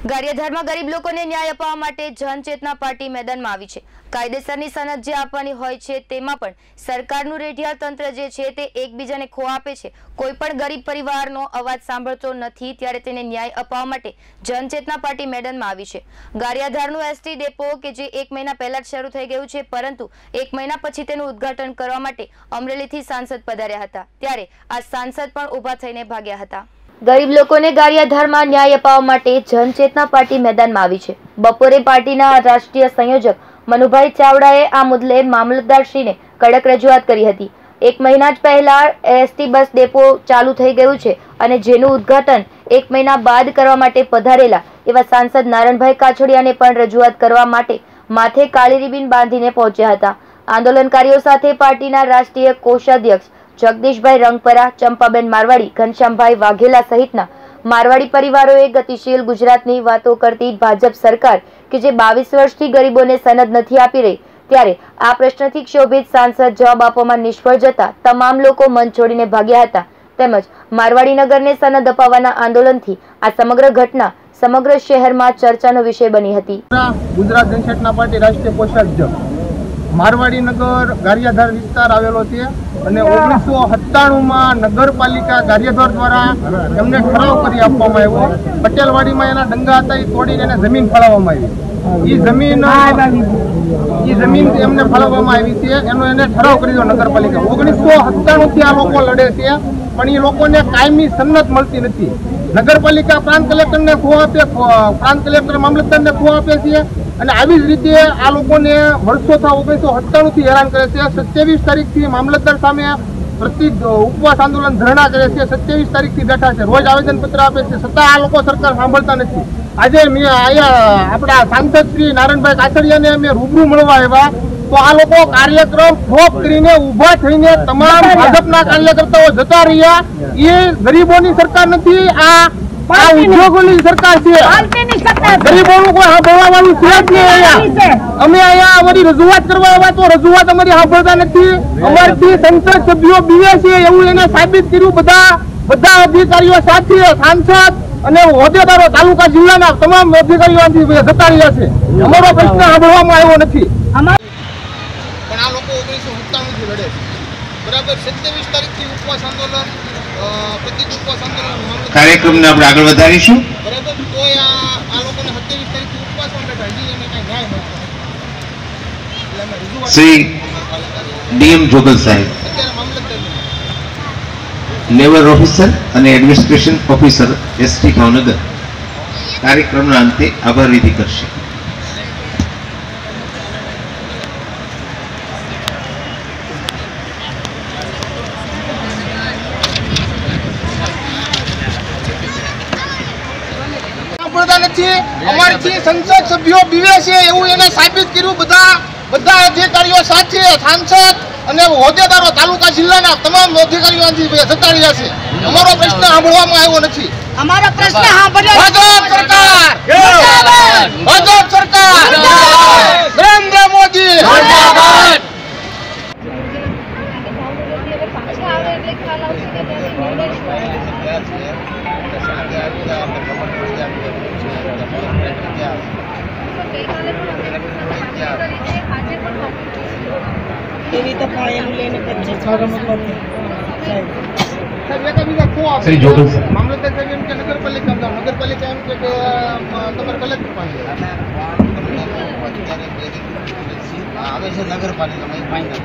ગારિયાધારમાં ગરીબ લોકોને ન્યાય અપાવવા માટે જનચેતના પાર્ટી મેદાનમાં આવી છે। કાયદેસરની સનદ જે આપવાની હોય છે તેમાં પણ સરકારનું રેઢિયાળ તંત્ર જે છે તે એકબીજાને ખો આપે છે। કોઈ પણ ગરીબ પરિવારનો અવાજ સાંભળતો નથી, ત્યારે તેને ન્યાય અપાવવા માટે જનચેતના પાર્ટી મેદાનમાં આવી છે। ગારિયાધારનું એસટી ડેપો કે જે 1 મહિના પહેલા જ શરૂ થઈ ગયું છે, પરંતુ 1 મહિના પછી તેનું ઉદ્ઘાટન કરવા માટે અમરેલીથી સાંસદ પધાર્યા હતા, ત્યારે આ સાંસદ પણ ઊભા થઈને ભાગ્યા હતા। ગરીબ લોકોને ગારિયાધારમાં ન્યાય અપાવવા માટે જનચેતના પાર્ટી મેદાનમાં આવી છે। બપોરે પાર્ટીના રાષ્ટ્રીય સંયોજક મનુભાઈ ચાવડાએ આ મુદ્દે મામલતદારશ્રીને કડક રજૂઆત કરી હતી। 1 મહિના જ પહેલા એસટી બસ ડેપો ચાલુ થઈ ગયું છે અને જેનું ઉદ્ઘાટન 1 મહિના બાદ કરવા માટે પધારેલા એવા સાંસદ નારણભાઈ કાછડિયાને પણ રજૂઆત કરવા માટે માથે કાળી રિબીન બાંધીને પહોંચ્યા હતા। આંદોલનકારીઓ સાથે પાર્ટીના રાષ્ટ્રીય કોષાધ્યક્ષ જગદીશભાઈ રંગપરા, ચંપાબેન મારવાડી, ઘનશ્યામભાઈ વાઘેલા સહિતના મારવાડી પરિવારોએ ગતિશીલ ગુજરાતની વાતો કરતી ભાજપ સરકાર કે જે 22 વર્ષથી ગરીબોને સનદ નથી આપી રહી, ત્યારે આ પ્રશ્નથી ક્ષોભિત સાંસદ જવાબ આપવામાં નિષ્ફળ જતા તમામ લોકો મન છોડીને ભાગ્યા હતા। તેમજ મારવાડી નગરને સનદ અપાવવાના આંદોલનથી આ સમગ્ર ઘટના સમગ્ર શહેરમાં ચર્ચાનો વિષય બની હતી। ગુજરાત જનચેતના પાર્ટી રાષ્ટ્રીય કોષાધ્યક્ષ મારવાડી નગર ગારિયાધાર વિસ્તાર આવેલો છે અને 1997 માં નગરપાલિકા ગારિયાધાર દ્વારા એમને ઠરાવ કરી આપવામાં આવ્યો। પટેલવાડીમાં એના ડંગા હતા, એ તોડીને એને જમીન ફાળવવામાં આવી। એ જમીન એમને ફાળવવામાં આવી છે, એનો એને ઠરાવ કરી દીધો નગરપાલિકા। 1997 થી આ લોકો લડે છે, પણ એ લોકોને કાયમી સનદ મળતી નથી। નગરપાલિકા પ્રાંત કલેક્ટરને ખો આપે, પ્રાંત કલેક્ટર મામલતદારને ખો આપે છે અને આવી જ રીતે આ લોકોને વર્ષોથી 1997 થી હેરાન કરે છે। 27 તારીખથી મામલતદાર સામે ઉપવાસ આંદોલન ધરણા કરે છે, 27 તારીખથી બેઠા છે, રોજ આવેદનપત્ર આપે છે, છતાં આ લોકો સરકાર સાંભળતા નથી। આજે આપણા સાંસદ શ્રી નારણભાઈ કાછડિયાને અમે રૂબરૂ મળવા આવ્યા તો આ લોકો કાર્યક્રમ ઠોક કરીને ઊભા થઈને તમામ ભાજપના કાર્યકર્તાઓ જતા રહ્યા। એ ગરીબોની સરકાર નથી, આ ઉદ્યોગોની સરકાર છે। ગરીબોનું કોઈ સાંભળવાનું છે જ નહીં। અમે અહીંયા અમારી રજૂઆત કરવા આવ્યા તો રજૂઆત અમારી સાંભળતા નથી। અમારથી સંસદ સભ્યો બીવે છે એવું એને સાબિત કર્યું બધા અધિકારીઓ સાથે, સાંસદ અને હોદ્દેદારો તાલુકા જિલ્લાના તમામ અધિકારીઓથી જતા રહ્યા છે। અમારો પ્રશ્ન સાંભળવામાં આવ્યો નથી। પણ આ લોકો 1997 થી લડે છે, બરાબર। 27 તારીખથી ઉપવાસ આંદોલન કાર્યક્રમને આપણે આગળ વધારીશું, બરાબર। તો આ લોકોને 27 તારીખથી ઉપવાસમાં બેઠા, હજી એને કઈ ન્યાય મળતો શ્રી ડીએમ જોગલ સાહેબ, લેવલ ઓફિસર અને એડમિનિસ્ટ્રેશન ઓફિસર એસટી ભાવનગર કાર્યક્રમના અંતે આભાર વિધિ કરશે। અમારથી સંસદ સભ્યો બીવે છે એવું એને સાબિત કર્યું બધા અધિકારીઓ સાથે, સાંસદ અને હોદ્દેદારો તાલુકા જિલ્લાના તમામ અધિકારીઓથી જતા રહ્યા છે। અમારો પ્રશ્ન સાંભળવામાં આવ્યો નથી। અમારો પ્રશ્ન સાંભળ્યો ભાજપ સરકાર, ભાજપ સરકાર, નરેન્દ્ર મોદી જિંદાબાદ। મામલતદાર એમ કે નગરપાલિકા એમ કે તમારે કલેક્ટર પાસે આવે છે નગરપાલિકામાં ફાઇનલ,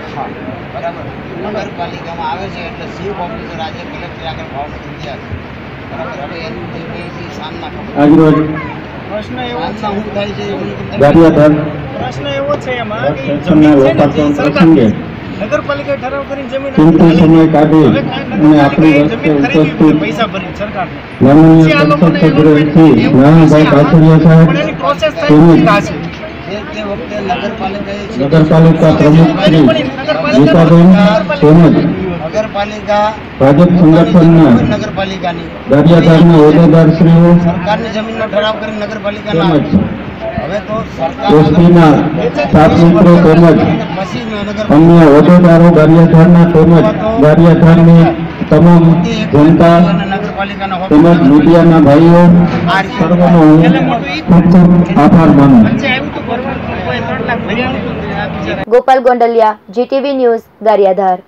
બરાબર। નગરપાલિકામાં આવે છે એટલે ચીફ ઓફિસર આજે કલેક્ટર આગળ ભાવનગર ગયા છે, બરાબર। હવે એનું જે સામના પ્રશ્ન એવો શું થાય છે, પ્રશ્ન એવો છે એમાં કે જમીન સરકાર નગરપાલિકા ઠરાવ કરીને જમીન સમય કાઢી અને આપણી વચ્ચે ઉપસ્થિત પૈસા ભરી સરકાર માનનીય સંસદ સભ્યશ્રી નારણભાઈ કાછડિયા સાહેબ તે વખતે નગરપાલિકા પ્રમુખ શ્રી ગીતાબેન તેમજ નગરપાલિકા ભાજપ સંગઠનના નગરપાલિકાની ગારિયાધારના હોદ્દેદારશ્રીઓ સરકારની જમીનનો ઠરાવ કરીને નગરપાલિકાના હવે તો એસટીના સાત મિત્રો તેમજ અન્ય હોદ્દેદારો ગારિયાધારના તેમજ ગારિયાધારની તમામ જનતા નગરપાલિકાના તેમજ મીડિયાના ભાઈઓ સર્વનો હું ખૂબ ખૂબ આભાર માનું છું. Gopal Gondaliya, GTV news, Gariadhar.